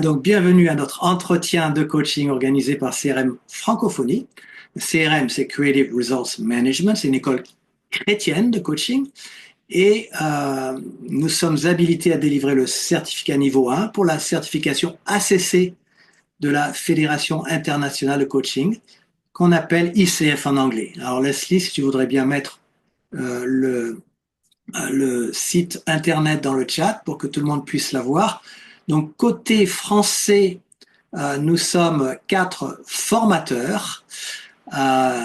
Donc, bienvenue à notre entretien de coaching organisé par CRM Francophonie. CRM, c'est Creative Results Management, c'est une école chrétienne de coaching. Et nous sommes habilités à délivrer le certificat niveau 1 pour la certification ACC de la Fédération internationale de coaching, qu'on appelle ICF en anglais. Alors Leslie, si tu voudrais bien mettre le site internet dans le chat pour que tout le monde puisse la voir. Donc côté français, nous sommes 4 formateurs.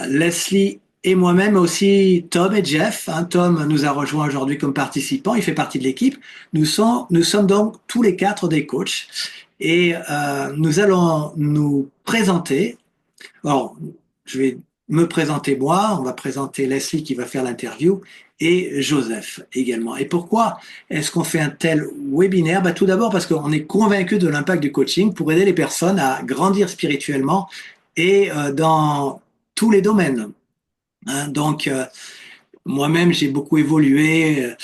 Leslie et moi-même aussi Tom et Jeff. Tom nous a rejoint aujourd'hui comme participant, il fait partie de l'équipe. Nous sommes donc tous les 4 des coachs et nous allons nous présenter. Alors, je vais me présenter moi, on va présenter Leslie qui va faire l'interview et Joseph également. Et pourquoi est-ce qu'on fait un tel webinaire? Tout d'abord parce qu'on est convaincu de l'impact du coaching pour aider les personnes à grandir spirituellement et dans tous les domaines. Donc, moi-même, j'ai beaucoup évolué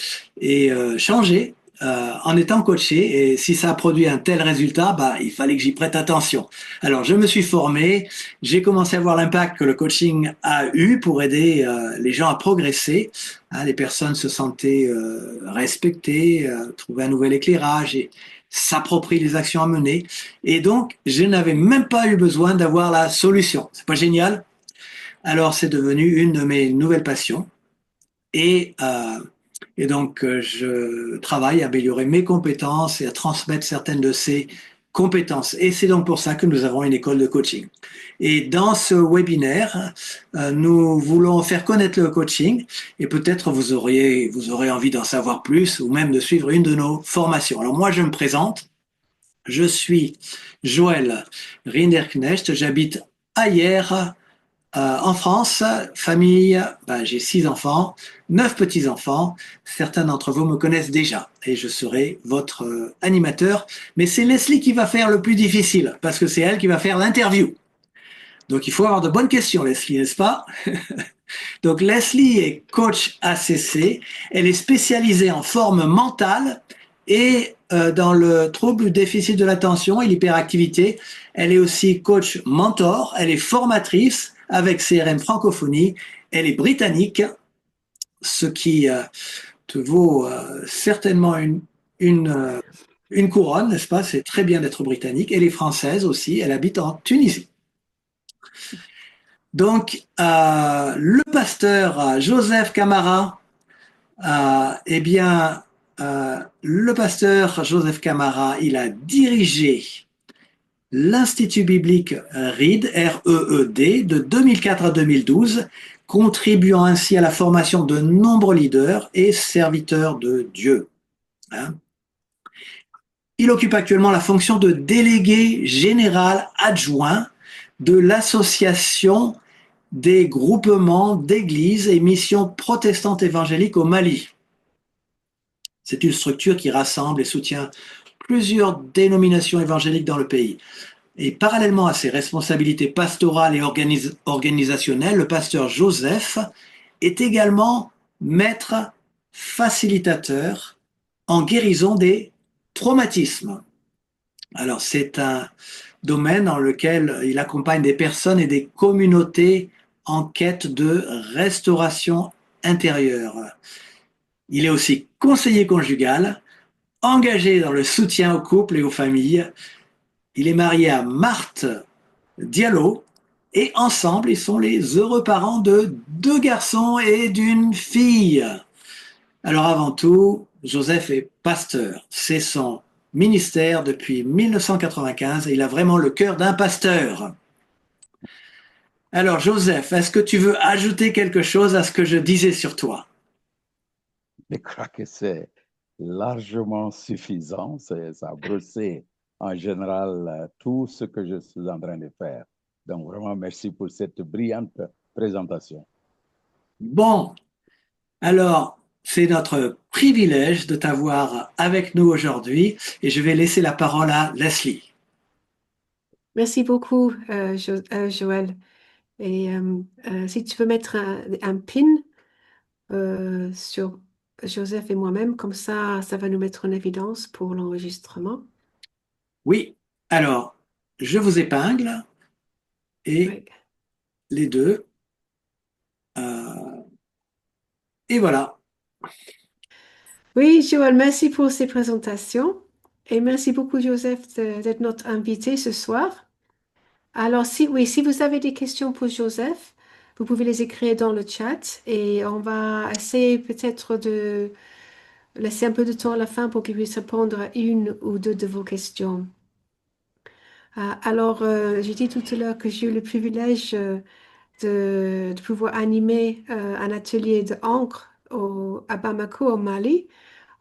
et changé en étant coaché. Et si ça a produit un tel résultat, il fallait que j'y prête attention. Alors, je me suis formé, j'ai commencé à voir l'impact que le coaching a eu pour aider les gens à progresser. Les personnes se sentaient respectées, trouvaient un nouvel éclairage et s'approprient les actions à mener. Et donc, je n'avais même pas eu besoin d'avoir la solution. C'est pas génial? Alors, c'est devenu une de mes nouvelles passions. Et, euh, et donc, je travaille à améliorer mes compétences et à transmettre certaines de ces compétences. Et c'est donc pour ça que nous avons une école de coaching. Et dans ce webinaire, nous voulons faire connaître le coaching et peut-être vous aurez envie d'en savoir plus ou même de suivre une de nos formations. Alors moi, je me présente. Je suis Joël Rinderknecht. J'habite à Hyères, en France, famille, j'ai 6 enfants, 9 petits-enfants. Certains d'entre vous me connaissent déjà et je serai votre animateur. Mais c'est Leslie qui va faire le plus difficile parce que c'est elle qui va faire l'interview. Donc il faut avoir de bonnes questions, Leslie, n'est-ce pas? Donc Leslie est coach ACC. Elle est spécialisée en forme mentale et dans le trouble du déficit de l'attention et l'hyperactivité. Elle est aussi coach mentor. Elle est formatrice avec CRM Francophonie. Elle est britannique, ce qui te vaut certainement une couronne, n'est-ce pas? C'est très bien d'être britannique. Elle est française aussi. Elle habite en Tunisie. Donc, le pasteur Joseph Camara, le pasteur Joseph Camara, il a dirigé l'Institut biblique REED, R-E-E-D, de 2004 à 2012, contribuant ainsi à la formation de nombreux leaders et serviteurs de Dieu. Il occupe actuellement la fonction de délégué général adjoint de l'association des groupements d'églises et missions protestantes évangéliques au Mali. C'est une structure qui rassemble et soutient plusieurs dénominations évangéliques dans le pays. Et parallèlement à ses responsabilités pastorales et organisationnelles, le pasteur Joseph est également maître facilitateur en guérison des traumatismes. Alors c'est un domaine dans lequel il accompagne des personnes et des communautés en quête de restauration intérieure. Il est aussi conseiller conjugal, engagé dans le soutien aux couples et aux familles. Il est marié à Marthe Diallo et ensemble, ils sont les heureux parents de 2 garçons et d'une fille. Alors avant tout, Joseph est pasteur. C'est son ministère depuis 1995 et il a vraiment le cœur d'un pasteur. Alors Joseph, est-ce que tu veux ajouter quelque chose à ce que je disais sur toi? Je crois que c'est largement suffisant. Ça a brossé en général tout ce que je suis en train de faire. Donc vraiment, merci pour cette brillante présentation. Bon, alors c'est notre privilège de t'avoir avec nous aujourd'hui et je vais laisser la parole à Leslie. Merci beaucoup, Joël. Et si tu veux mettre un pin sur Joseph et moi-même, comme ça va nous mettre en évidence pour l'enregistrement. Oui, Alors, je vous épingle et Ouais. les deux. euh, et voilà. Oui, Joël, merci pour ces présentations et merci beaucoup, Joseph, d'être notre invité ce soir. Alors, oui, si vous avez des questions pour Joseph, vous pouvez les écrire dans le chat et on va essayer peut-être de laisser un peu de temps à la fin pour qu'il puisse répondre à une ou deux de vos questions. Alors, j'ai dit tout à l'heure que j'ai eu le privilège de pouvoir animer un atelier de encre à Bamako, au Mali,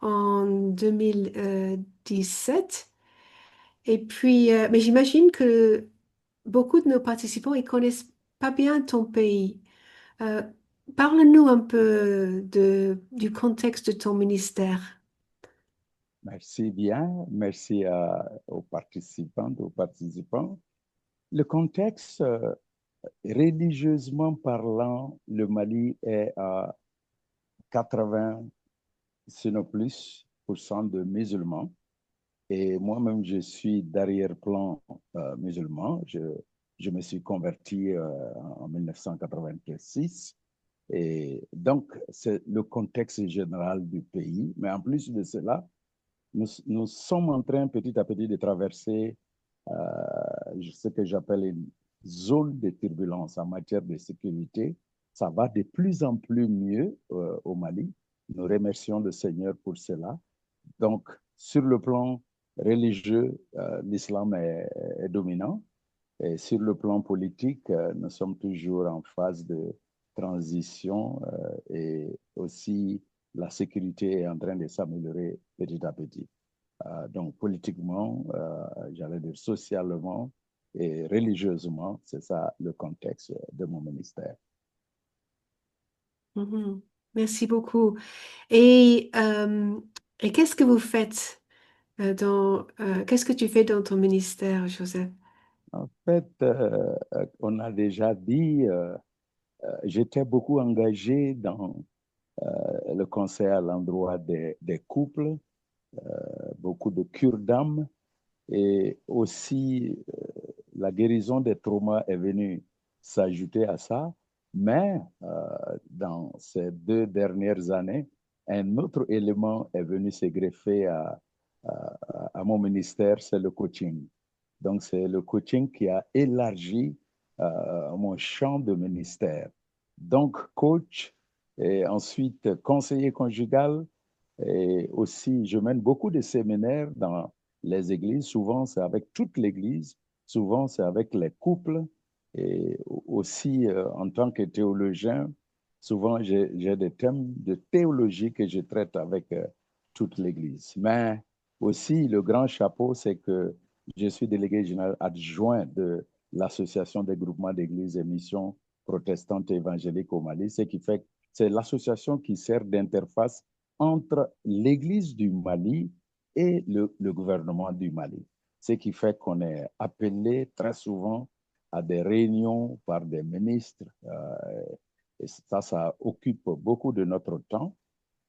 en 2017. Et puis, mais j'imagine que beaucoup de nos participants, ils connaissent pas bien ton pays. Euh, Parle-nous un peu du contexte de ton ministère. Merci bien. Merci aux participantes, aux participants. Le contexte, religieusement parlant, le Mali est à 80, sinon plus, pour cent de musulmans. Et moi-même, je suis d'arrière-plan musulman. Je me suis converti en 1986. Et donc, c'est le contexte général du pays. Mais en plus de cela, nous sommes en train petit à petit de traverser ce que j'appelle une zone de turbulence en matière de sécurité. Ça va de plus en plus mieux au Mali. Nous remercions le Seigneur pour cela. Donc, sur le plan religieux, l'islam est dominant. Et sur le plan politique, nous sommes toujours en phase de transition et aussi la sécurité est en train de s'améliorer petit à petit. Donc, politiquement, j'allais dire socialement et religieusement, c'est ça le contexte de mon ministère. Mhm. Merci beaucoup. Et, euh, et qu'est-ce que vous faites qu'est-ce que tu fais dans ton ministère, Joseph? En fait, on a déjà dit, j'étais beaucoup engagé dans le conseil à l'endroit des couples, beaucoup de cure d'âme et aussi la guérison des traumas est venue s'ajouter à ça. Mais dans ces 2 dernières années, un autre élément est venu se greffer à mon ministère, c'est le coaching. Donc, c'est le coaching qui a élargi mon champ de ministère. Donc, coach et ensuite conseiller conjugal. Et aussi, je mène beaucoup de séminaires dans les églises. Souvent, c'est avec toute l'église. Souvent, c'est avec les couples. Et aussi, en tant que théologien, souvent, j'ai des thèmes de théologie que je traite avec toute l'église. Mais aussi, le grand chapeau, c'est que je suis délégué général adjoint de l'Association des groupements d'églises et missions protestantes et évangéliques au Mali, ce qui fait que c'est l'association qui sert d'interface entre l'Église du Mali et le gouvernement du Mali. Ce qui fait qu'on est appelé très souvent à des réunions par des ministres. Et ça occupe beaucoup de notre temps.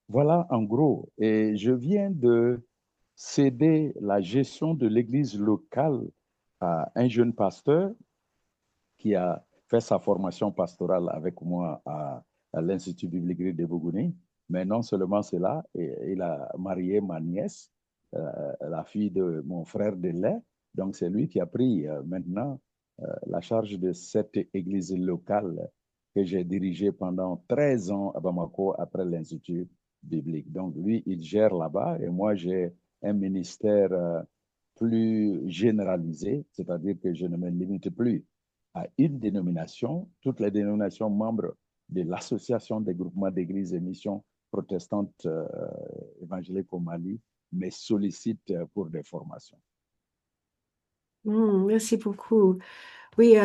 Voilà en gros. Et je viens de céder la gestion de l'église locale à un jeune pasteur qui a fait sa formation pastorale avec moi à l'Institut biblique de Bougouni. Mais non seulement cela, il a marié ma nièce, la fille de mon frère de lait. Donc, c'est lui qui a pris maintenant la charge de cette église locale que j'ai dirigée pendant 13 ans à Bamako après l'Institut biblique. Donc, lui, il gère là-bas et moi, j'ai un ministère plus généralisé, c'est-à-dire que je ne me limite plus à une dénomination. Toutes les dénominations membres de l'Association des groupements d'églises et missions protestantes évangéliques au Mali me sollicitent pour des formations. Merci beaucoup. Oui,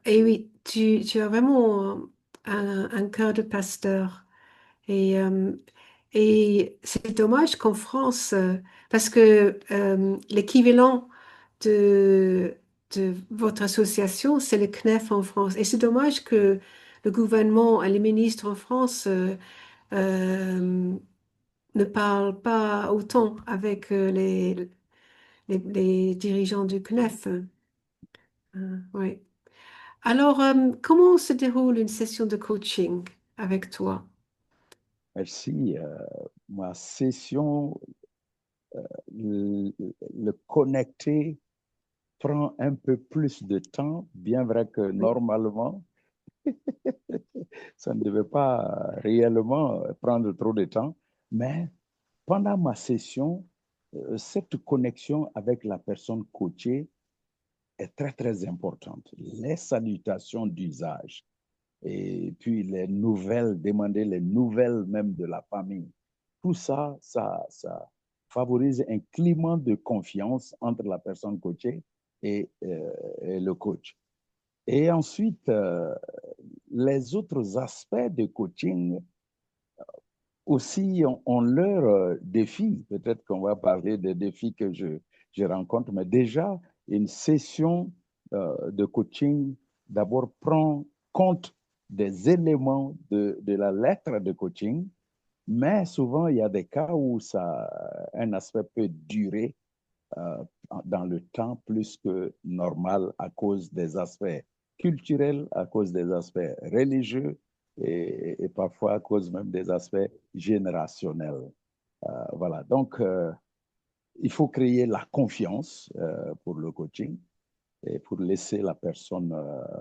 et oui, tu as vraiment un cœur de pasteur. Et, euh, et c'est dommage qu'en France, parce que l'équivalent de, de votre association, c'est le CNEF en France. Et c'est dommage que le gouvernement et les ministres en France euh, ne parlent pas autant avec les dirigeants du CNEF. Ouais. Alors, comment se déroule une session de coaching avec toi? Merci. Ma session, le, le connecter prend un peu plus de temps, bien vrai que Oui. normalement, ça ne devait pas réellement prendre trop de temps, mais pendant ma session, cette connexion avec la personne coachée est très, très importante. Les salutations d'usage et puis les nouvelles, demander les nouvelles même de la famille. Tout ça, ça favorise un climat de confiance entre la personne coachée et le coach. Et ensuite, les autres aspects de coaching aussi ont leurs défis. Peut-être qu'on va parler des défis que je rencontre, mais déjà, une session de coaching d'abord prend compte des éléments de la lettre de coaching, mais souvent, il y a des cas où un aspect peut durer euh, dans le temps plus que normal à cause des aspects culturels, à cause des aspects religieux et parfois à cause même des aspects générationnels. Voilà, donc il faut créer la confiance pour le coaching et pour laisser la personne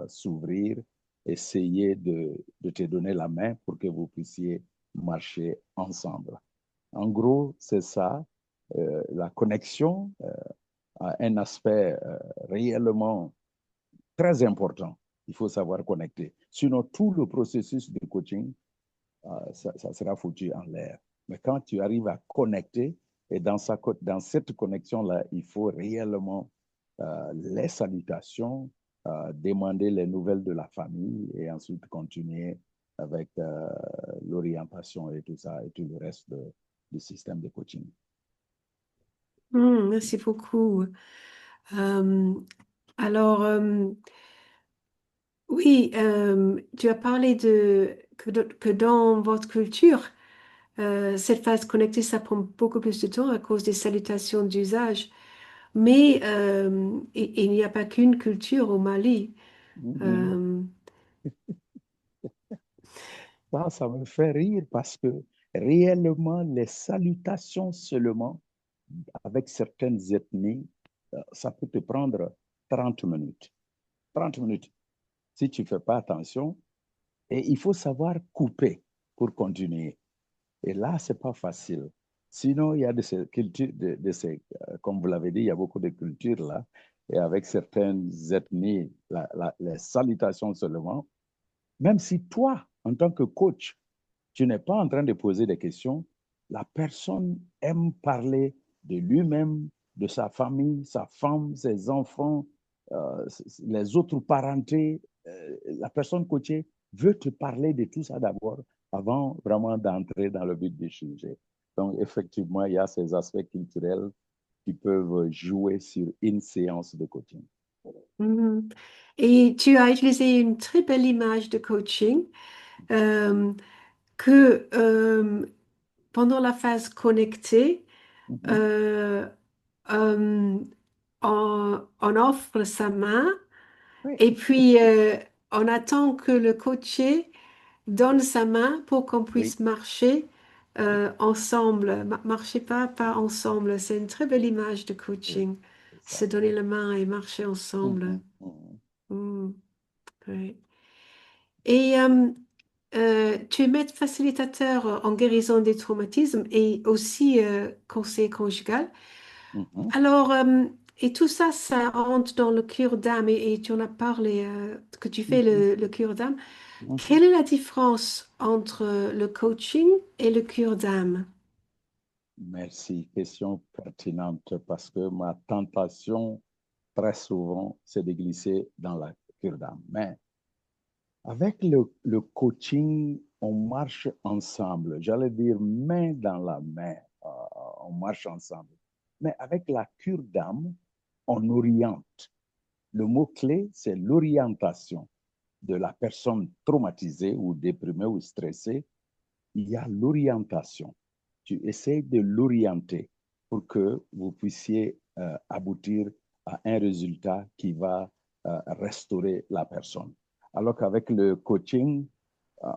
s'ouvrir, essayer de te donner la main pour que vous puissiez marcher ensemble. En gros, c'est ça, la connexion a un aspect réellement très important. Il faut savoir connecter. Sinon, tout le processus de coaching, ça sera foutu en l'air. Mais quand tu arrives à connecter, et dans cette connexion-là, il faut réellement les salutations, demander les nouvelles de la famille et ensuite continuer avec l'orientation et tout ça et tout le reste du système de coaching. Merci beaucoup. Euh, alors, oui, tu as parlé que dans votre culture, cette phase connectée, ça prend beaucoup plus de temps à cause des salutations d'usage. Mais il n'y a pas qu'une culture au Mali. Mm -hmm. Euh, Ça me fait rire parce que réellement, les salutations seulement avec certaines ethnies, ça peut te prendre 30 minutes. 30 minutes. Si tu ne fais pas attention, et il faut savoir couper pour continuer. Et là, ce n'est pas facile. Sinon, il y a de ces cultures, comme vous l'avez dit, il y a beaucoup de cultures là, et avec certaines ethnies, les salutations seulement, même si toi, en tant que coach, tu n'es pas en train de poser des questions, la personne aime parler de lui-même, de sa famille, sa femme, ses enfants, les autres parentés. La personne coachée veut te parler de tout ça d'abord avant vraiment d'entrer dans le but du sujet. Donc, effectivement, il y a ces aspects culturels qui peuvent jouer sur une séance de coaching. mhm. Et tu as utilisé une très belle image de coaching euh, que pendant la phase connectée, Mm -hmm. euh, euh, on offre sa main Oui, et puis on attend que le coaché donne sa main pour qu'on oui, puisse marcher oui, ensemble. Marcher pas ensemble. C'est une très belle image de oui, coaching. c'est Se ça. donner la main et marcher Mm ensemble. -hmm. Mm -hmm. Mm, ouais. Et tu es maître facilitateur en guérison des traumatismes et aussi conseiller conjugal. Mm -hmm. Alors, et tout ça, ça rentre dans le cure d'âme et tu en as parlé, que tu fais Mm le cure d'âme. -hmm. Quelle est la différence entre le coaching et le cure d'âme? Merci, question pertinente parce que ma tentation très souvent, c'est de glisser dans la cure d'âme. Mais avec le coaching, on marche ensemble. J'allais dire main dans la main, on marche ensemble. Mais avec la cure d'âme, on oriente. Le mot-clé, c'est l'orientation de la personne traumatisée ou déprimée ou stressée. Il y a l'orientation. Tu essaies de l'orienter pour que vous puissiez aboutir à un résultat qui va restaurer la personne. Alors qu'avec le coaching,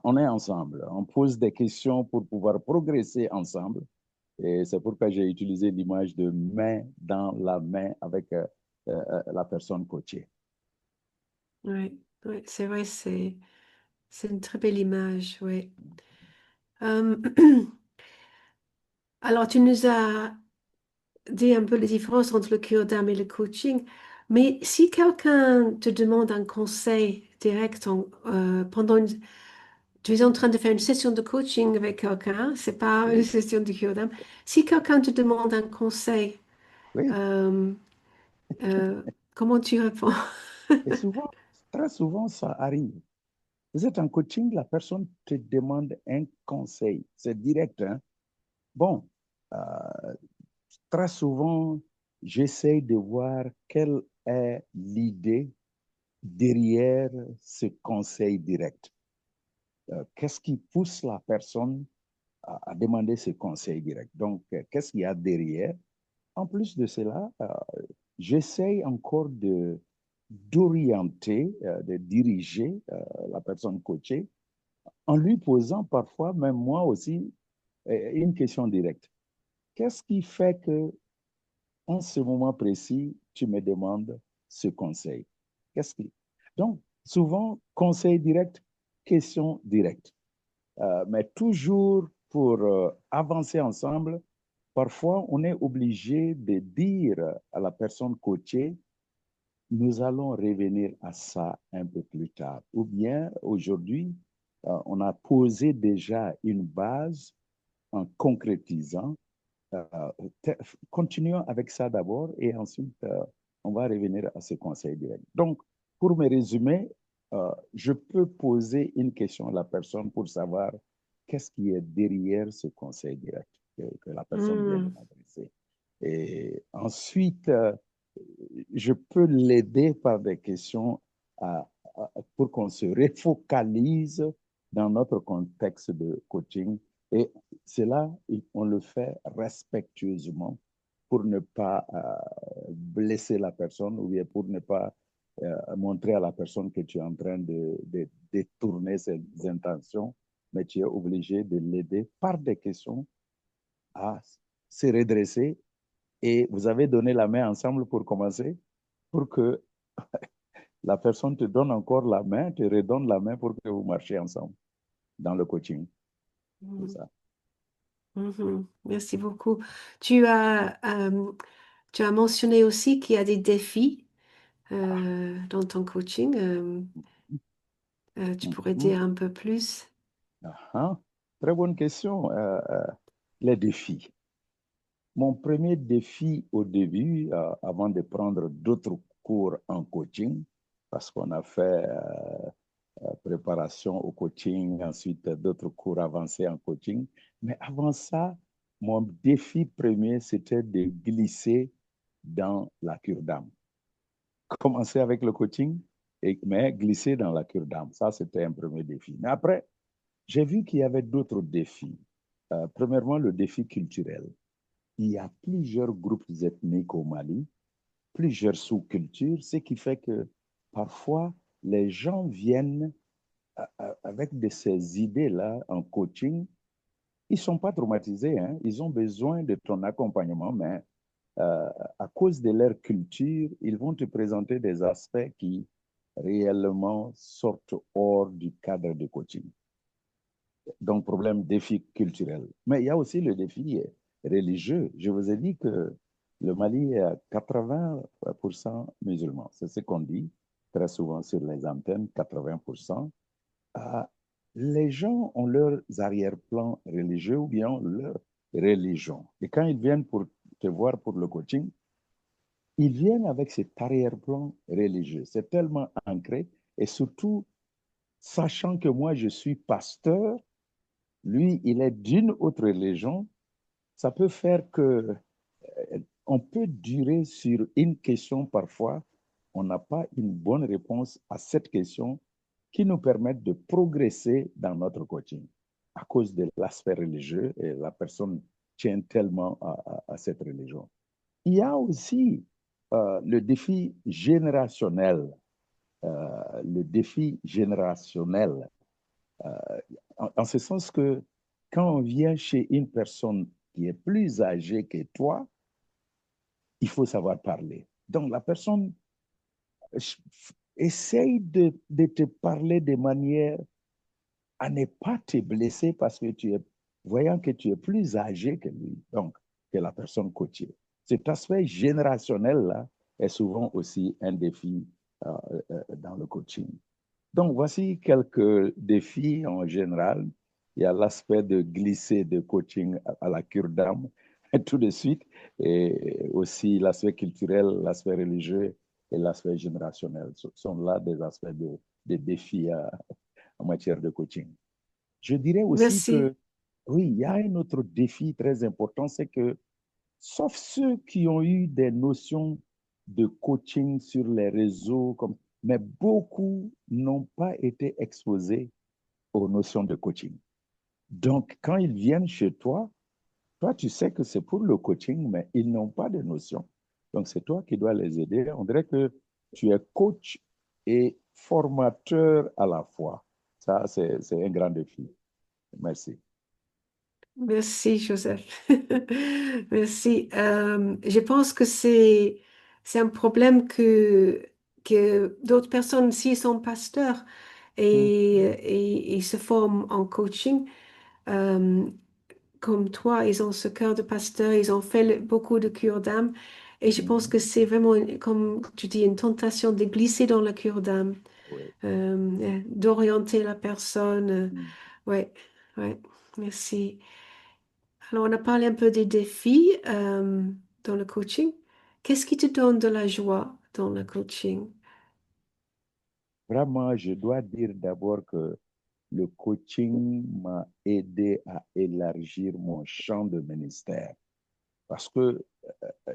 on est ensemble, on pose des questions pour pouvoir progresser ensemble. Et c'est pourquoi j'ai utilisé l'image de main dans la main avec la personne coachée. Oui, oui, c'est vrai, c'est une très belle image, oui. Euh, alors, tu nous as dit un peu les différences entre le cure d'âme et le coaching, mais si quelqu'un te demande un conseil direct pendant tu es en train de faire une session de coaching avec quelqu'un, c'est pas une Oui, session de cure d'âme. Si quelqu'un te demande un conseil, oui. euh, euh, comment tu réponds? Et souvent, très souvent, ça arrive. Vous êtes en coaching, la personne te demande un conseil. C'est direct, hein? Bon, euh, très souvent, j'essaie de voir quelle est l'idée derrière ce conseil direct. Qu'est-ce qui pousse la personne à demander ce conseil direct? Donc, qu'est-ce qu'il y a derrière? En plus de cela, j'essaie encore d'orienter, de diriger la personne coachée en lui posant parfois, même moi aussi, une question directe. Qu'est-ce qui fait que en ce moment précis, tu me demandes ce conseil? Qu'est-ce qui... Donc, souvent, conseil direct, question directe. Mais toujours pour avancer ensemble, parfois, on est obligé de dire à la personne coachée, nous allons revenir à ça un peu plus tard. Ou bien, aujourd'hui, on a posé déjà une base en concrétisant. Euh, Continuons avec ça d'abord et ensuite, on va revenir à ce conseil direct. Donc, pour me résumer, je peux poser une question à la personne pour savoir qu'est-ce qui est derrière ce conseil direct que la personne vient de Hmm, m'adresser. Et ensuite, je peux l'aider par des questions pour qu'on se refocalise dans notre contexte de coaching. Et cela, on le fait respectueusement pour ne pas blesser la personne ou bien pour ne pas montrer à la personne que tu es en train de détourner ses intentions, mais tu es obligé de l'aider par des questions à se redresser. Et vous avez donné la main ensemble pour commencer, pour que la personne te donne encore la main, te redonne la main pour que vous marchiez ensemble dans le coaching. C'est hmm, ça. merci beaucoup. Tu as, euh, tu as mentionné aussi qu'il y a des défis dans ton coaching. Tu pourrais Mhm. dire un peu plus? Ah, très bonne question. Les défis. Mon premier défi au début, avant de prendre d'autres cours en coaching, parce qu'on a fait préparation au coaching, ensuite d'autres cours avancés en coaching. Mais avant ça, mon défi premier, c'était de glisser dans la cure d'âme. Commencer avec le coaching, mais glisser dans la cure d'âme. Ça, c'était un premier défi. Mais après, j'ai vu qu'il y avait d'autres défis. Premièrement, le défi culturel. Il y a plusieurs groupes ethniques au Mali, plusieurs sous-cultures, ce qui fait que parfois, les gens viennent avec de ces idées-là en coaching. Ils ne sont pas traumatisés, hein? Ils ont besoin de ton accompagnement, mais euh, à cause de leur culture, ils vont te présenter des aspects qui réellement sortent hors du cadre de coaching. Donc, problème, défi culturel. Mais il y a aussi le défi religieux. Je vous ai dit que le Mali est à 80% musulman. C'est ce qu'on dit très souvent sur les antennes, 80%. Ah, les gens ont leurs arrière-plans religieux ou bien leur religion. Et quand ils viennent pour te voir pour le coaching, ils viennent avec cet arrière-plan religieux. C'est tellement ancré et surtout, sachant que moi, je suis pasteur, lui, il est d'une autre religion, ça peut faire que on peut durer sur une question parfois, on n'a pas une bonne réponse à cette question qui nous permettent de progresser dans notre coaching à cause de l'aspect religieux et la personne tient tellement à cette religion. il y a aussi le défi générationnel. Le défi générationnel, en ce sens que quand on vient chez une personne qui est plus âgée que toi, il faut savoir parler. Donc la personne essaye de te parler de manière à ne pas te blesser parce que voyant que tu es plus âgé que lui, donc que la personne côtier. Cet aspect générationnel-là est souvent aussi un défi dans le coaching. Donc, voici quelques défis en général. Il y a l'aspect de glisser de coaching à la cure d'âme tout de suite, et aussi l'aspect culturel, l'aspect religieux et l'aspect générationnel. Ce sont là des aspects de défis en matière de coaching. Je dirais aussi Merci. que, oui, il y a un autre défi très important, c'est que, sauf ceux qui ont eu des notions de coaching sur les réseaux, mais beaucoup n'ont pas été exposés aux notions de coaching. Donc, quand ils viennent chez toi, tu sais que c'est pour le coaching, mais ils n'ont pas de notion. Donc, c'est toi qui dois les aider. On dirait que tu es coach et formateur à la fois. Ça, c'est un grand défi. Merci. Merci, Joseph. Merci. Je pense que c'est un problème que d'autres personnes, s'ils sont pasteurs Mm. et ils se forment en coaching, euh, comme toi, ils ont ce cœur de pasteur, ils ont fait beaucoup de cure d'âme. Et je pense que c'est vraiment, comme tu dis, une tentation de glisser dans la cure d'âme, Oui. d'orienter la personne. Mm. Ouais, ouais, merci. Alors, on a parlé un peu des défis dans le coaching. Qu'est-ce qui te donne de la joie dans le coaching? Vraiment, je dois dire d'abord que le coaching m'a aidé à élargir mon champ de ministère parce que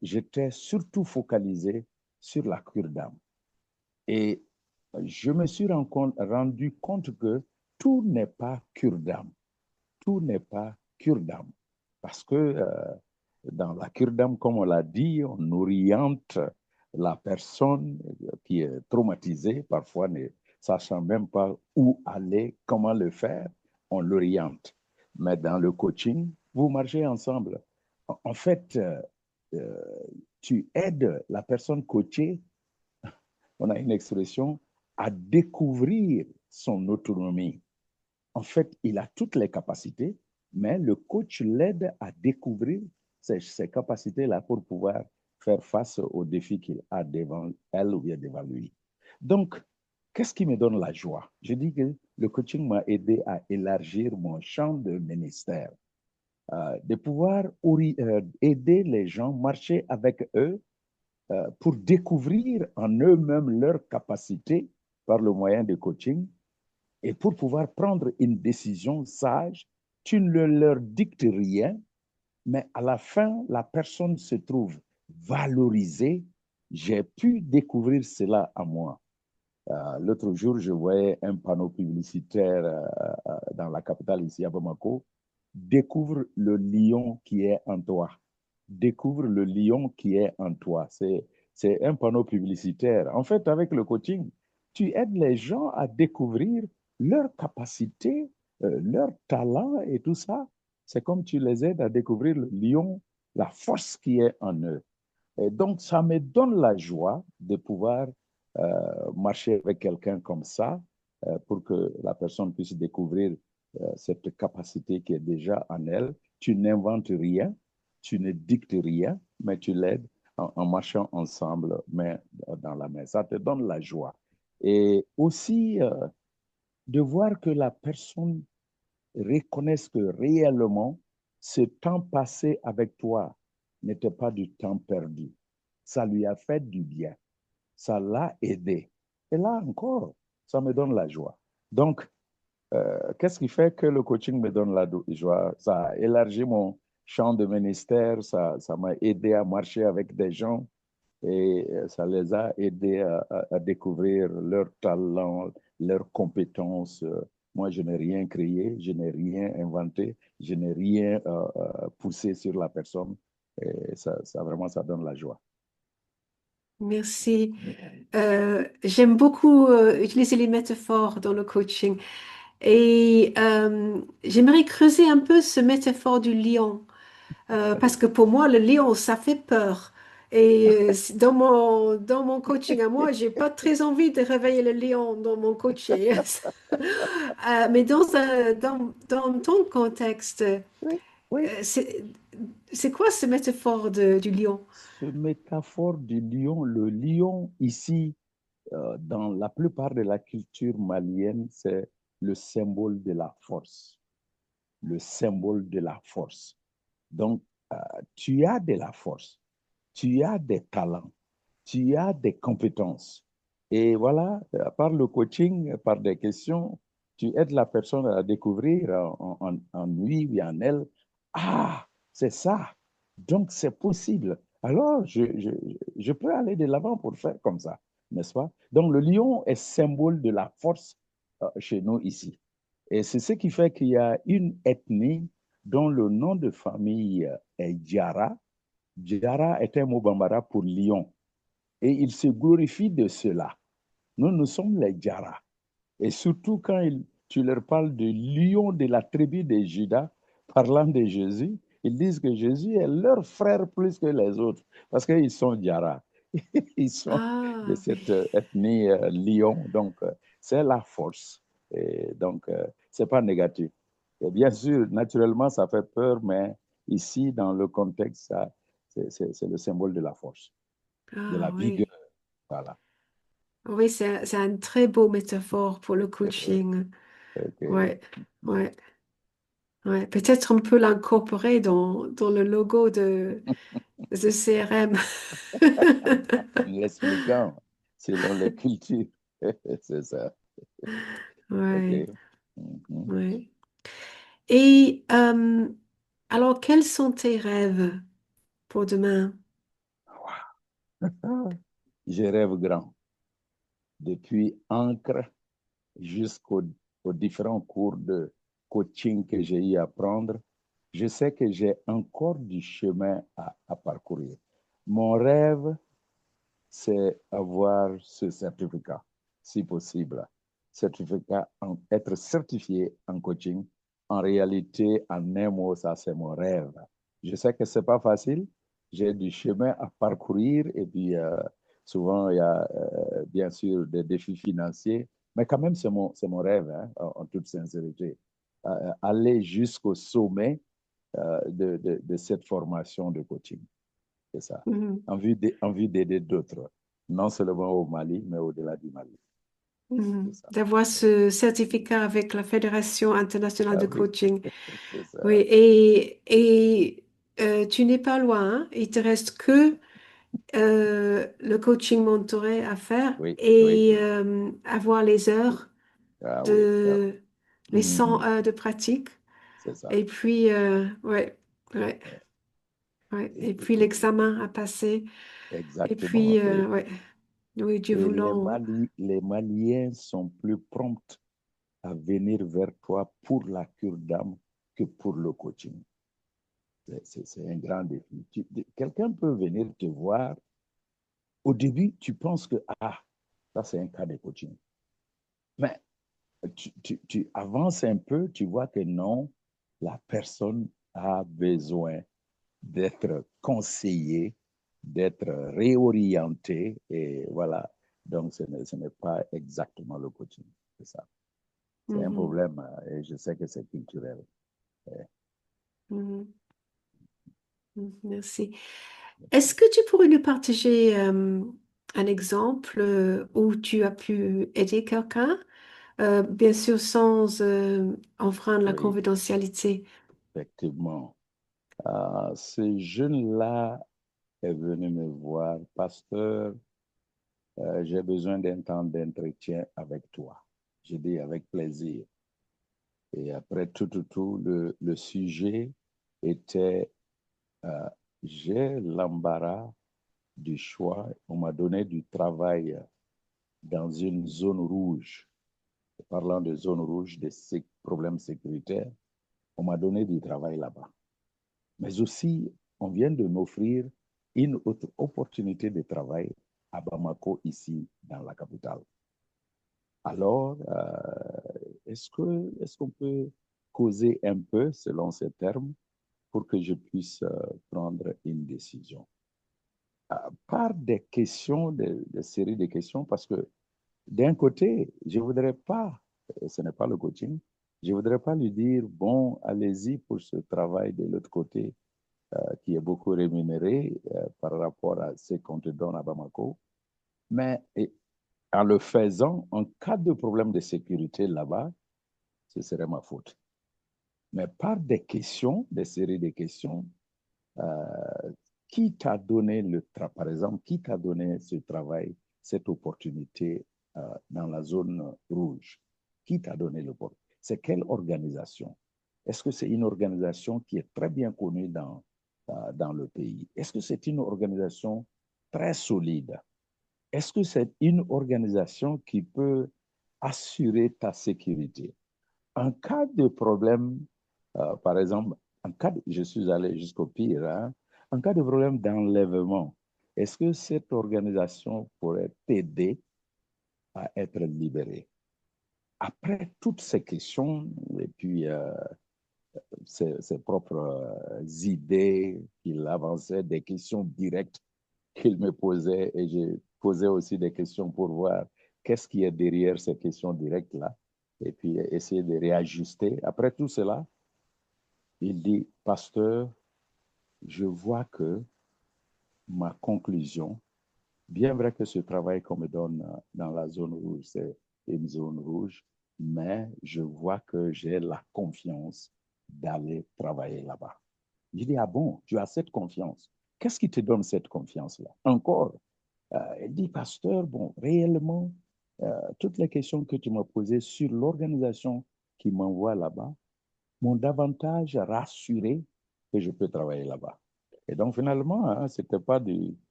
j'étais surtout focalisé sur la cure d'âme. Et je me suis rendu compte que tout n'est pas cure d'âme. Tout n'est pas cure d'âme. Parce que dans la cure d'âme, comme on l'a dit, on oriente la personne qui est traumatisée, parfois ne sachant même pas où aller, comment le faire, on l'oriente. Mais dans le coaching, vous marchez ensemble. En fait, euh, tu aides la personne coachée, on a une expression, à découvrir son autonomie. En fait, il a toutes les capacités, mais le coach l'aide à découvrir ces capacités-là pour pouvoir faire face aux défis qu'il a devant elle ou bien devant lui. Donc, qu'est-ce qui me donne la joie? Je dis que le coaching m'a aidé à élargir mon champ de ministère, de pouvoir aider les gens, marcher avec eux pour découvrir en eux-mêmes leurs capacités par le moyen du coaching et pour pouvoir prendre une décision sage. Tu ne leur dictes rien, mais à la fin, la personne se trouve valorisée. J'ai pu découvrir cela à moi. L'autre jour, je voyais un panneau publicitaire dans la capitale ici à Bamako. Découvre le lion qui est en toi. Découvre le lion qui est en toi. C'est un panneau publicitaire. En fait, avec le coaching, tu aides les gens à découvrir leurs capacités, leurs talents et tout ça. C'est comme tu les aides à découvrir le lion, la force qui est en eux. Et donc, ça me donne la joie de pouvoir marcher avec quelqu'un comme ça pour que la personne puisse découvrir cette capacité qui est déjà en elle. Tu n'inventes rien, tu ne dictes rien, mais tu l'aides en marchant ensemble, main dans la main. Ça te donne la joie. Et aussi de voir que la personne reconnaisse que réellement, ce temps passé avec toi n'était pas du temps perdu. Ça lui a fait du bien. Ça l'a aidé. Et là encore, ça me donne la joie. Donc, qu'est-ce qui fait que le coaching me donne la joie? Ça a élargi mon champ de ministère, ça m'a aidé à marcher avec des gens et ça les a aidés à découvrir leurs talents, leurs compétences. Moi, je n'ai rien créé, je n'ai rien inventé, je n'ai rien poussé sur la personne. Et vraiment, ça donne la joie. Merci. J'aime beaucoup utiliser les métaphores dans le coaching et j'aimerais creuser un peu ce métaphore du lion. Parce que pour moi, le lion, ça fait peur. Et dans mon coaching à moi, j'ai pas très envie de réveiller le lion dans mon coaching. Mais dans ton contexte, Oui, oui. c'est quoi ce métaphore du lion? Ce métaphore du lion, le lion ici, dans la plupart de la culture malienne, c'est le symbole de la force. Le symbole de la force. Donc, euh, tu as de la force, tu as des talents, tu as des compétences. Et voilà, par le coaching, par des questions, tu aides la personne à découvrir en lui ou en elle, ah, c'est ça. Donc, c'est possible. Alors, je peux aller de l'avant pour faire comme ça, n'est-ce pas? Donc, le lion est symbole de la force chez nous ici. Et c'est ce qui fait qu'il y a une ethnie dont le nom de famille est Diara. Diara est un mot bambara pour lion. Et il se glorifie de cela. Nous sommes les Diara. Et surtout quand tu leur parles de lion de la tribu de Juda, parlant de Jésus, ils disent que Jésus est leur frère plus que les autres, parce qu'ils sont Diara. Ils sont de Ah, cette ethnie lion. Donc, c'est la force. Et donc, c'est pas négatif. Et bien sûr, naturellement, ça fait peur, mais ici, dans le contexte, c'est le symbole de la force, de la ah vigueur. oui. Voilà. Oui, c'est un très beau métaphore pour le Oui, coaching. ok. Ouais, ouais, ouais. Peut-être on peut l'incorporer dans le logo de CRM. En l'expliquant selon les cultures. C'est ça. Ouais, OK. Mhm. ouais. Et alors, quels sont tes rêves pour demain? Je rêve grand. Depuis Ancre jusqu'aux différents cours de coaching que j'ai eu à prendre, je sais que j'ai encore du chemin à parcourir. Mon rêve, c'est avoir ce certificat, si possible. Certificat, être certifié en coaching. En réalité, en un mot, ça, c'est mon rêve. Je sais que c'est pas facile. J'ai du chemin à parcourir et puis souvent, il y a bien sûr des défis financiers, mais quand même, c'est mon rêve, hein, en toute sincérité. Aller jusqu'au sommet de cette formation de coaching. C'est ça. Mhm, En vue d'aider d'autres, non seulement au Mali, mais au-delà du Mali. C'est mhm. ça. D'avoir ce certificat avec la Fédération internationale Ah de oui, coaching. c'est Oui, ça. et tu n'es pas loin, hein. Il te reste que le coaching mentoré à faire Oui, oui. et avoir les heures Ah oui. Ah, de les 100 mhm. heures de pratique. C'est ça. Et puis, ouais, ouais, ouais. Et puis l'examen à passer. Et Exactement. puis, ouais, oui, Dieu Et voulant. Les Maliens sont plus prompts à venir vers toi pour la cure d'âme que pour le coaching. C'est un grand défi. Quelqu'un peut venir te voir. Au début, tu penses que, ah, ça c'est un cas de coaching. Mais tu avances un peu, tu vois que non, la personne a besoin d'être conseillée, d'être réorientée, et voilà. Donc, ce n'est pas exactement le coaching, c'est ça. C'est un Mhm, problème et je sais que c'est culturel. mhm, mhm. Merci. Est-ce que tu pourrais nous partager un exemple où tu as pu aider quelqu'un? Bien sûr, sans enfreindre la Oui, confidentialité. effectivement. Ce jeune-là est venu me voir, pasteur, j'ai besoin d'un temps d'entretien avec toi. J'ai dit avec plaisir. Et après le sujet était j'ai l'embarras du choix. On m'a donné du travail dans une zone rouge. Parlant de zone rouge, des problèmes sécuritaires, on m'a donné du travail là-bas. Mais aussi, on vient de m'offrir une autre opportunité de travail à Bamako, ici, dans la capitale. Alors, est-ce qu'on peut causer un peu, selon ces termes, pour que je puisse prendre une décision? Par des questions, des séries de questions, parce que d'un côté, je ne voudrais pas, ce n'est pas le coaching, je ne voudrais pas lui dire, bon, allez-y pour ce travail de l'autre côté, qui est beaucoup rémunéré par rapport à ce qu'on te donne à Bamako. Mais en le faisant, en cas de problème de sécurité là-bas, ce serait ma faute. Mais par des questions, des séries de questions, qui t'a donné par exemple, qui t'a donné ce travail, cette opportunité dans la zone rouge? Qui t'a donné l'opportunité? C'est quelle organisation? Est-ce que c'est une organisation qui est très bien connue dans le pays? Est-ce que c'est une organisation très solide? Est-ce que c'est une organisation qui peut assurer ta sécurité? En cas de problème, par exemple, je suis allé jusqu'au pire, hein, en cas de problème d'enlèvement, est-ce que cette organisation pourrait t'aider à être libéré? Après toutes ces questions, et puis ses propres idées qu'il avançait, des questions directes qu'il me posait, et j'ai posé aussi des questions pour voir qu'est-ce qui est derrière ces questions directes-là, et puis essayer de réajuster. Après tout cela, il dit, pasteur, je vois que ma conclusion, bien vrai que ce travail qu'on me donne dans la zone rouge, c'est une zone rouge, mais je vois que j'ai la confiance d'aller travailler là-bas. Je dis, ah bon, tu as cette confiance. Qu'est-ce qui te donne cette confiance-là? Encore, il dit, pasteur, bon, réellement, toutes les questions que tu m'as posées sur l'organisation qui m'envoie là-bas m'ont davantage rassuré que je peux travailler là-bas. Et donc, finalement, hein, ce n'était pas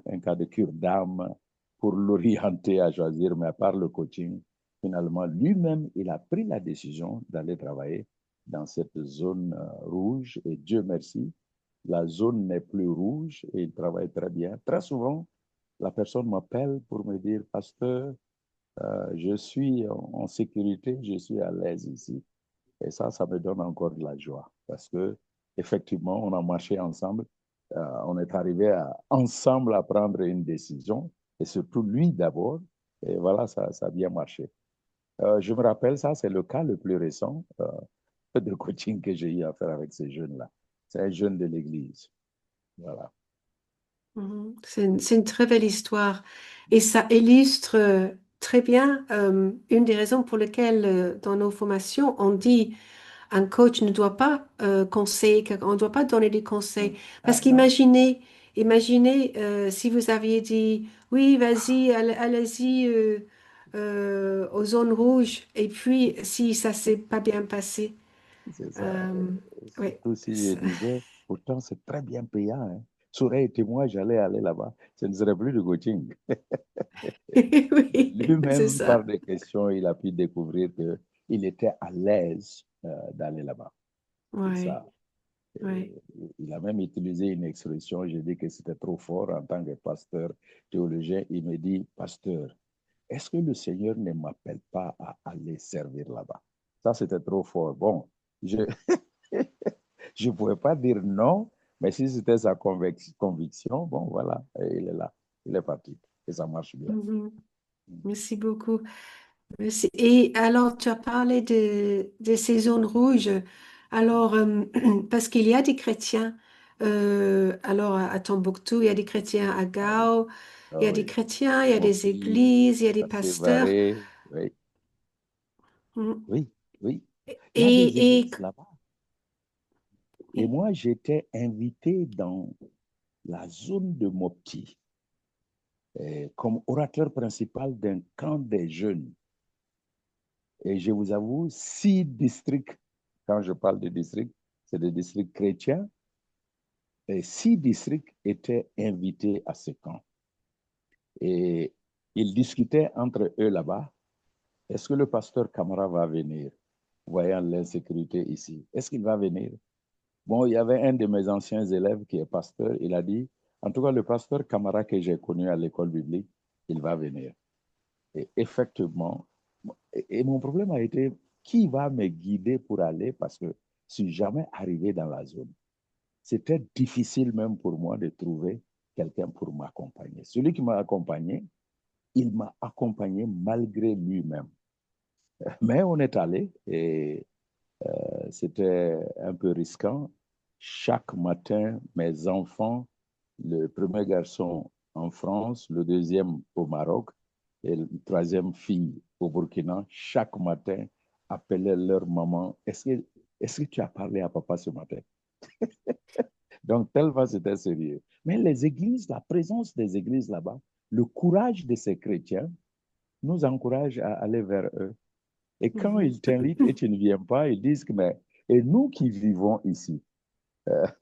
un cas de cure d'âme pour l'orienter à choisir, mais à part le coaching, finalement, lui-même, il a pris la décision d'aller travailler dans cette zone rouge. Et Dieu merci, la zone n'est plus rouge et il travaille très bien. Très souvent, la personne m'appelle pour me dire, pasteur, je suis en sécurité, je suis à l'aise ici. Et ça me donne encore de la joie parce que effectivement, on a marché ensemble, on est arrivé ensemble à prendre une décision et surtout lui d'abord. Et voilà, ça a bien marché. Je me rappelle, ça, c'est le cas le plus récent de coaching que j'ai eu à faire avec ces jeunes-là. C'est un jeune de l'Église. Voilà. Mhm. C'est une très belle histoire et ça illustre très bien une des raisons pour lesquelles dans nos formations on dit un coach ne doit pas conseiller, on ne doit pas donner des conseils Ah parce non, imaginez si vous aviez dit oui vas-y allez-y aux zones rouges et puis si ça s'est pas bien passé c'est ça. euh, oui. Surtout si je disais, pourtant c'est très bien payant. Hein. Ça aurait été moi, j'allais aller là-bas. Ce ne serait plus du coaching. Mais Oui, c'est lui-même, par ça. des questions, il a pu découvrir qu'il était à l'aise d'aller là-bas. C'est Oui, ça. oui. Il a même utilisé une expression, j'ai dit que c'était trop fort en tant que pasteur théologien. Il me dit, pasteur, est-ce que le Seigneur ne m'appelle pas à aller servir là-bas? Ça, c'était trop fort. Bon, je je ne pouvais pas dire non, mais si c'était sa conviction, bon, voilà, et il est là, il est parti. Et ça marche bien. Mhm. Merci beaucoup. Merci. Et alors, tu as parlé de ces zones rouges. Alors, parce qu'il y a des chrétiens, alors à Tombouctou, il y a des chrétiens à Ah oui, Gao, il ah y a des oui. chrétiens, il y a des Moki, églises, il y a des pasteurs. Assevare, oui, Mhm. oui, oui. Il y a des Et églises là-bas. Et moi, j'étais invité dans la zone de Mopti comme orateur principal d'un camp des jeunes. Et je vous avoue, 6 districts, quand je parle de districts, c'est des districts chrétiens, et 6 districts étaient invités à ce camp. Et ils discutaient entre eux là-bas, est-ce que le pasteur Camara va venir, voyant l'insécurité ici? Est-ce qu'il va venir? Bon, il y avait un de mes anciens élèves qui est pasteur. Il a dit, en tout cas, le pasteur Camara que j'ai connu à l'école biblique, il va venir. Et effectivement, et mon problème a été, qui va me guider pour aller? Parce que je suis jamais arrivé dans la zone. C'était difficile même pour moi de trouver quelqu'un pour m'accompagner. Celui qui m'a accompagné, il m'a accompagné malgré lui-même. Mais on est allé et c'était un peu risquant. Chaque matin, mes enfants, le premier garçon en France, le deuxième au Maroc et la troisième fille au Burkina, chaque matin appelaient leur maman. Est-ce que tu as parlé à papa ce matin? Donc, tellement c'était sérieux. Mais les églises, la présence des églises là-bas, le courage de ces chrétiens nous encourage à aller vers eux. Et quand Mhm. ils t'invitent et tu ne viens pas, ils disent que, mais, et nous qui vivons ici,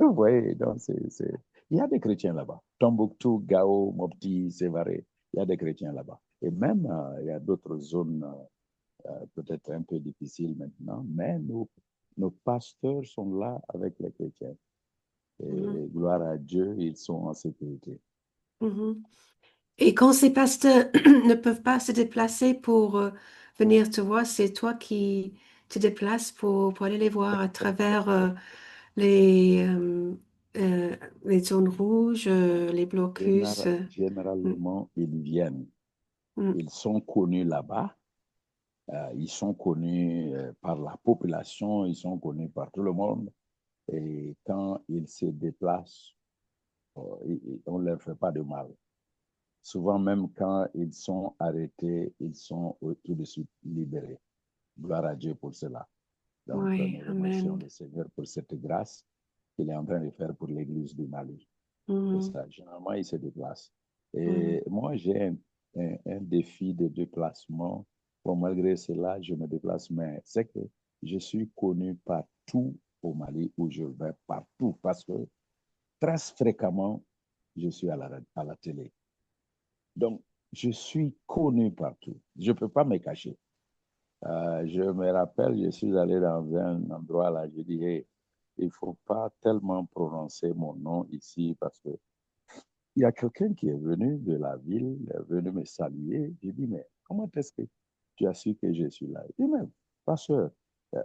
vous voyez, donc il y a des chrétiens là-bas. Tombouctou, Gao, Mopti, Sévaré, il y a des chrétiens là-bas. Et même, il y a d'autres zones peut-être un peu difficiles maintenant, mais nos pasteurs sont là avec les chrétiens. Mhm. Et gloire à Dieu, ils sont en sécurité. Mhm. Et quand ces pasteurs ne peuvent pas se déplacer pour venir te voir, c'est toi qui te déplaces pour aller les voir à travers les, euh, les zones rouges, les blocus. Mm, Généralement, ils viennent. mm, Ils sont connus là-bas. Ils sont connus par la population, ils sont connus par tout le monde. Et quand ils se déplacent, on ne leur fait pas de mal. Souvent, même quand ils sont arrêtés, ils sont tout de suite libérés. Gloire à Dieu pour cela. Donc, oui, nous remercions amen. le Seigneur pour cette grâce qu'il est en train de faire pour l'Église du Mali. C'est Mhm, ça. Généralement, ils se déplacent. mhm, Et moi, j'ai un défi de déplacement. Bon, malgré cela, je me déplace, mais c'est que je suis connu partout au Mali où je vais, partout, parce que très fréquemment, je suis à la télé. Donc, je suis connu partout. Je ne peux pas me cacher. Je me rappelle, je suis allé dans un endroit là, je dis, hey, il ne faut pas tellement prononcer mon nom ici parce que il y a quelqu'un qui est venu de la ville, est venu me saluer. J'ai dit, mais comment est-ce que tu as su que je suis là? Il dit, mais pasteur,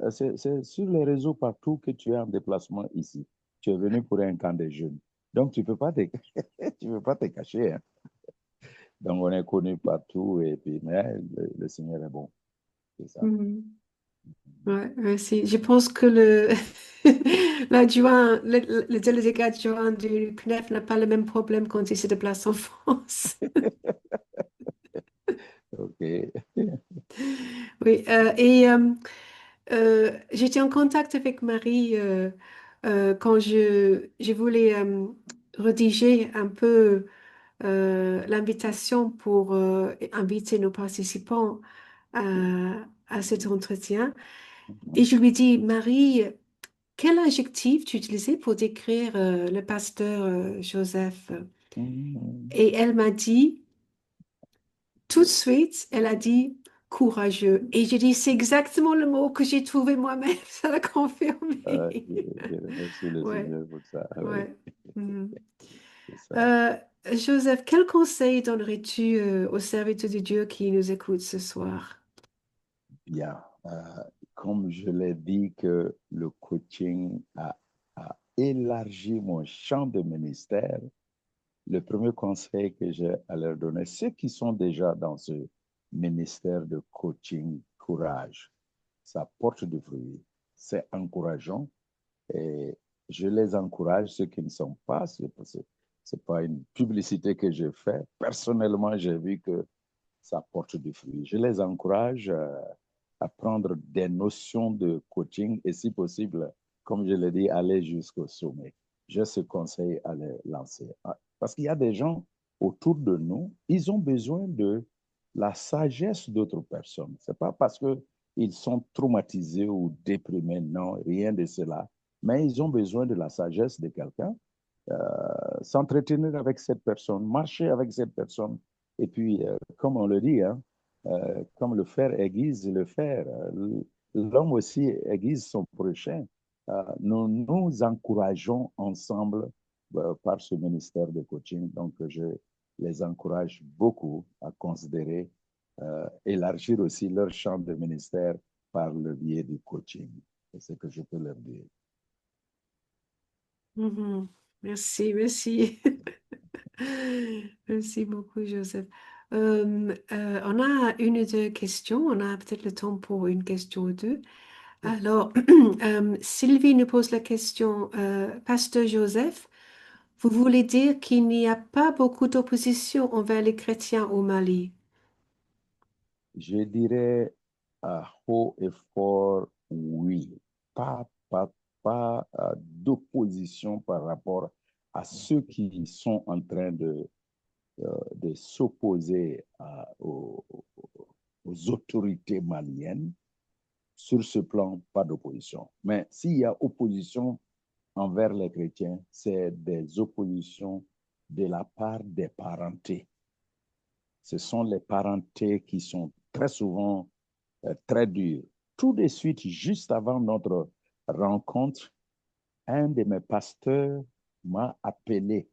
c'est sur les réseaux partout que tu es en déplacement ici. Tu es venu pour un camp de jeunes. Donc, tu ne peux pas te, tu peux pas te cacher. Hein. Donc, on est connu partout et puis, mais le Seigneur est bon. C'est ça. mhm. Ouais, merci. Je pense que l'adjoint, le délégué adjoint du CNEF n'a pas le même problème quand il se déplace en France. OK. Oui, j'étais en contact avec Marie quand je voulais rédiger un peu l'invitation pour inviter nos participants à cet entretien. Et je lui dis, Marie, quel adjectif tu utilisais pour décrire le pasteur Joseph? Mhm. Et elle m'a dit, tout de suite, elle a dit courageux. Et j'ai dit, c'est exactement le mot que j'ai trouvé moi-même. Ça l'a confirmé. Je remercie le Ouais, Seigneur pour ça. Oui, ouais. Mhm. c'est ça. Euh, Joseph, quel conseil donnerais-tu aux serviteurs de Dieu qui nous écoutent ce soir? Bien. Comme je l'ai dit que le coaching a élargi mon champ de ministère, le premier conseil que j'ai à leur donner, ceux qui sont déjà dans ce ministère de coaching, courage, ça porte du fruit. C'est encourageant et je les encourage, ceux qui ne sont pas, c'est pas une publicité que je fais. Personnellement, j'ai vu que ça porte du fruit. Je les encourage à prendre des notions de coaching et si possible, comme je l'ai dit, aller jusqu'au sommet. Je ce conseil à les lancer. Parce qu'il y a des gens autour de nous, ils ont besoin de la sagesse d'autres personnes. Ce n'est pas parce qu'ils sont traumatisés ou déprimés, non, rien de cela. Mais ils ont besoin de la sagesse de quelqu'un, s'entretenir avec cette personne, marcher avec cette personne. Et puis, comme on le dit, hein, comme le fer aiguise le fer, l'homme aussi aiguise son prochain. nous nous encourageons ensemble par ce ministère de coaching. Donc, je les encourage beaucoup à considérer élargir aussi leur champ de ministère par le biais du coaching. C'est ce que je peux leur dire. Mhm. Merci, merci. Merci beaucoup, Joseph. On a une ou deux questions. On a peut-être le temps pour une question ou deux. Alors, Sylvie nous pose la question, Pasteur Joseph, vous voulez dire qu'il n'y a pas beaucoup d'opposition envers les chrétiens au Mali? Je dirais à haut et fort, oui. Pas, pas, pas d'opposition par rapport à ceux qui sont en train de s'opposer aux autorités maliennes. Sur ce plan, pas d'opposition. Mais s'il y a opposition envers les chrétiens, c'est des oppositions de la part des parentés. Ce sont les parentés qui sont très souvent très dures. Tout de suite, juste avant notre rencontre, un de mes pasteurs m'a appelé.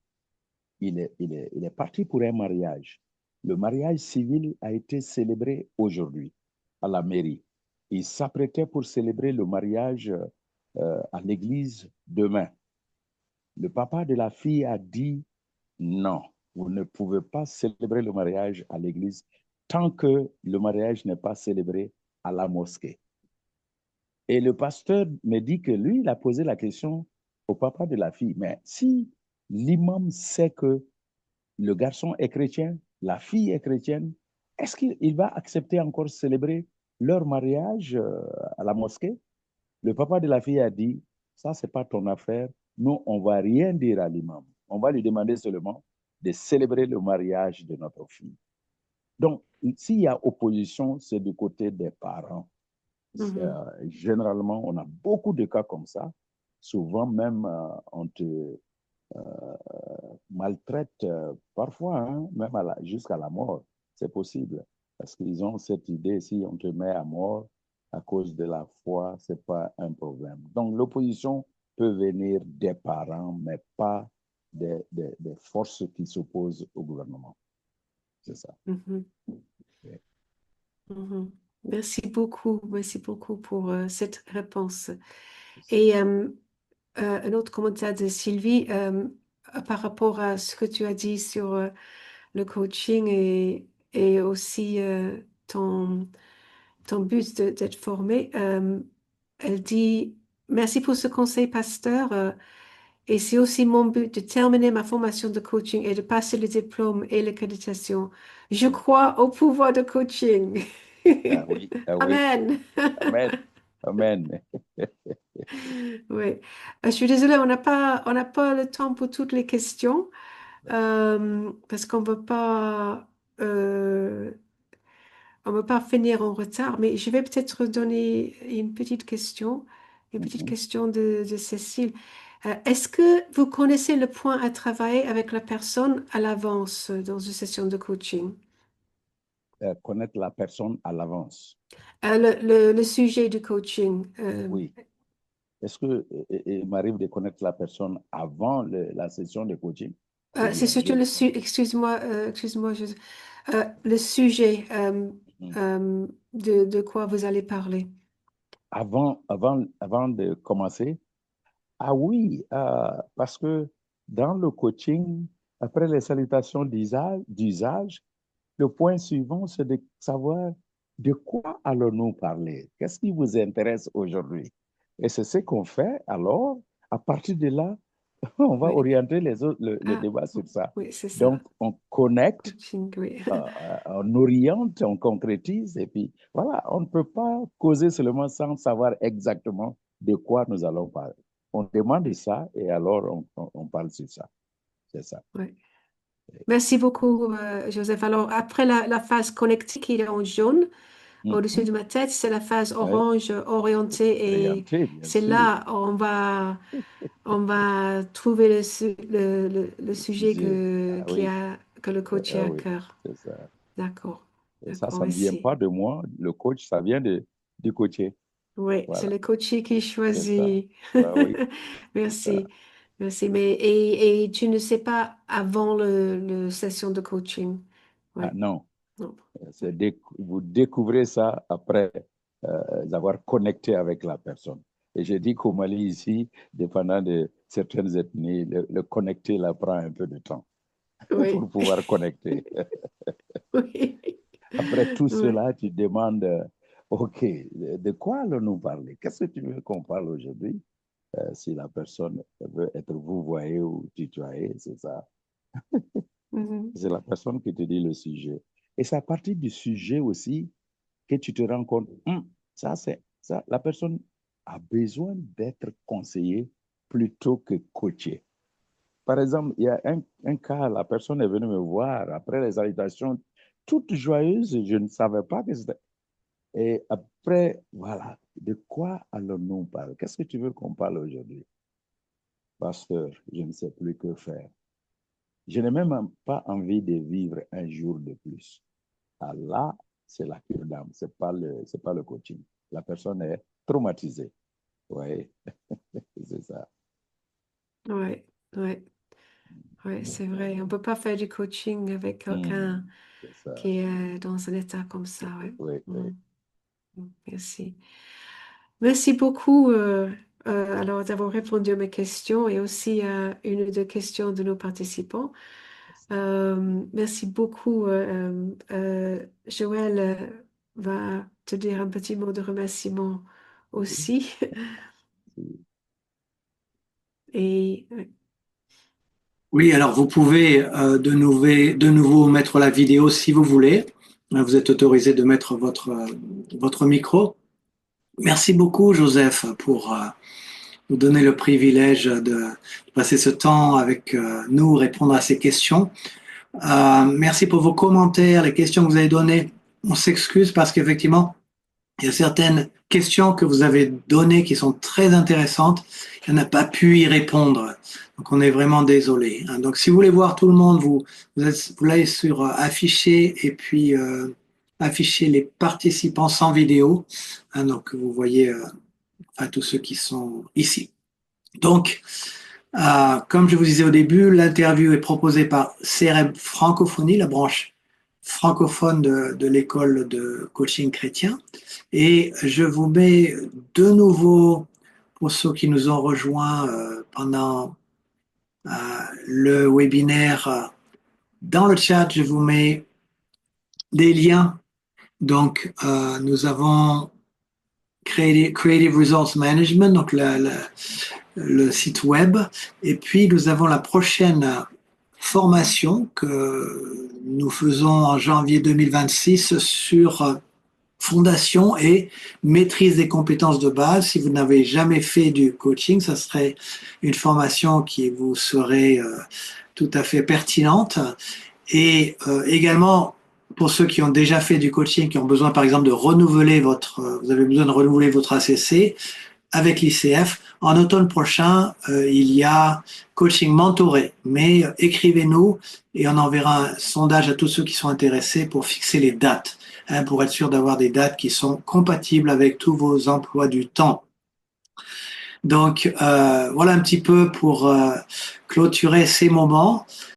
Il est parti pour un mariage. Le mariage civil a été célébré aujourd'hui à la mairie. Il s'apprêtait pour célébrer le mariage à l'église demain. Le papa de la fille a dit non, vous ne pouvez pas célébrer le mariage à l'église tant que le mariage n'est pas célébré à la mosquée. Et le pasteur me dit que lui, il a posé la question au papa de la fille, mais si l'imam sait que le garçon est chrétien, la fille est chrétienne, est-ce qu'il va accepter encore célébrer leur mariage à la mosquée? Le papa de la fille a dit, ça, c'est pas ton affaire. Nous, on va rien dire à l'imam. On va lui demander seulement de célébrer le mariage de notre fille. Donc, s'il y a opposition, c'est du côté des parents. Mhm. Généralement, on a beaucoup de cas comme ça. Souvent même, on te maltraite parfois, hein, même jusqu'à la mort. C'est possible. Parce qu'ils ont cette idée, si on te met à mort à cause de la foi, ce n'est pas un problème. Donc, l'opposition peut venir des parents, mais pas des forces qui s'opposent au gouvernement. C'est ça. Mhm. Oui. Mhm. Merci beaucoup pour cette réponse. Et un autre commentaire de Sylvie par rapport à ce que tu as dit sur le coaching et aussi ton but d'être formé. Elle dit, merci pour ce conseil, pasteur. Et c'est aussi mon but de terminer ma formation de coaching et de passer le diplôme et l'accréditation. Je crois au pouvoir de coaching. Ah oui, ah oui. Amen. Amen. Amen. Oui. Je suis désolée, on n'a pas le temps pour toutes les questions parce qu'on euh, on veut pas finir en retard, mais je vais peut-être donner une petite Mhm. question de Cécile. Est-ce que vous connaissez le point à travailler avec la personne à l'avance dans une session de coaching? Connaître la personne à l'avance. Le sujet du coaching. Oui. Est-ce que il m'arrive de connaître la personne avant la session de coaching? Ou C'est bien surtout excuse-moi, le sujet de quoi vous allez parler. avant de commencer? Ah oui, parce que dans le coaching, après les salutations d'usage, le point suivant, c'est de savoir de quoi allons-nous parler? Qu'est-ce qui vous intéresse aujourd'hui? Et c'est ce qu'on fait. Alors, à partir de là, on va Oui. orienter le Ah, débat sur ça. oui, c'est Donc, ça. on connecte, Coaching, oui. on oriente, on concrétise. Et puis, voilà, on ne peut pas causer seulement sans savoir exactement de quoi nous allons parler. On demande ça et alors on parle sur ça. C'est ça. Oui. Merci beaucoup, Joseph. Alors, après la phase connectique qui est en jaune, au-dessus Mhm. de ma tête, c'est la phase Oui, orange orientée et orienté, bien c'est sûr. là où on va trouver le Le sujet sujet. Ah oui, que le coach a ah à oui, cœur. c'est ça. D'accord, Et ça, d'accord, ça ne vient merci. pas de moi. Le coach, ça vient du coaché. Oui, c'est Voilà, le coach qui c'est ça. choisit. Bah oui, c'est ça. Merci. Merci. Mais, et tu ne sais pas avant le session de coaching. Ah Oui. non, Non. vous découvrez ça après avoir connecté avec la personne. Et j'ai dit qu'au Mali, ici, dépendant de certaines ethnies, le connecter là prend un peu de temps Oui. pour pouvoir connecter. Oui. Après tout Oui. cela, tu demandes, OK, de quoi allons-nous parler? Qu'est-ce que tu veux qu'on parle aujourd'hui? Si la personne veut être vouvoyée ou tutoyée, c'est ça. Mhm. C'est la personne qui te dit le sujet. Et c'est à partir du sujet aussi que tu te rends compte, ça, c'est ça, la personne a besoin d'être conseillée plutôt que coachée. Par exemple, il y a un cas, la personne est venue me voir après les salutations, toute joyeuse, je ne savais pas que c'était. Et après, voilà, de quoi allons-nous parler? Qu'est-ce que tu veux qu'on parle aujourd'hui? Pasteur, je ne sais plus que faire. Je n'ai même pas envie de vivre un jour de plus. Ah, là, c'est la cure d'âme, c'est pas le coaching. La personne est traumatisée. Oui, c'est ça. Oui. Oui. Oui, c'est vrai. On ne peut pas faire du coaching avec quelqu'un C'est ça. qui est dans un état comme ça. Ouais. Oui, oui. Mm. Merci. Merci beaucoup alors d'avoir répondu à mes questions et aussi à une ou deux questions de nos participants. Merci beaucoup. Joël va te dire un petit mot de remerciement Oui, aussi. oui. Et Oui, alors vous pouvez de nouveau mettre la vidéo si vous voulez. Vous êtes autorisé de mettre votre micro. Merci beaucoup, Joseph, pour nous donner le privilège de passer ce temps avec nous, répondre à ces questions. Merci pour vos commentaires, les questions que vous avez données. On s'excuse parce qu'effectivement, il y a certaines questions que vous avez données qui sont très intéressantes. On n'a pas pu y répondre. Donc, on est vraiment désolé. Donc, si vous voulez voir tout le monde, vous allez sur afficher et puis afficher les participants sans vidéo. Donc, vous voyez à tous ceux qui sont ici. Donc, comme je vous disais au début, l'interview est proposée par CRM Francophonie, la branche francophone de l'école de coaching chrétien. Et je vous mets de nouveau, pour ceux qui nous ont rejoints pendant le webinaire, dans le chat, je vous mets des liens. Donc, nous avons Creative Results Management, donc le site web. Et puis, nous avons la prochaine formation que nous faisons en janvier 2026 sur fondation et maîtrise des compétences de base. Si vous n'avez jamais fait du coaching, ça serait une formation qui vous serait tout à fait pertinente. Et également, pour ceux qui ont déjà fait du coaching, qui ont besoin par exemple de renouveler vous avez besoin de renouveler votre ACC, avec l'ICF. En automne prochain, il y a coaching mentoré. Mais écrivez-nous et on enverra un sondage à tous ceux qui sont intéressés pour fixer les dates, pour être sûr d'avoir des dates qui sont compatibles avec tous vos emplois du temps. Donc voilà un petit peu pour clôturer ces moments.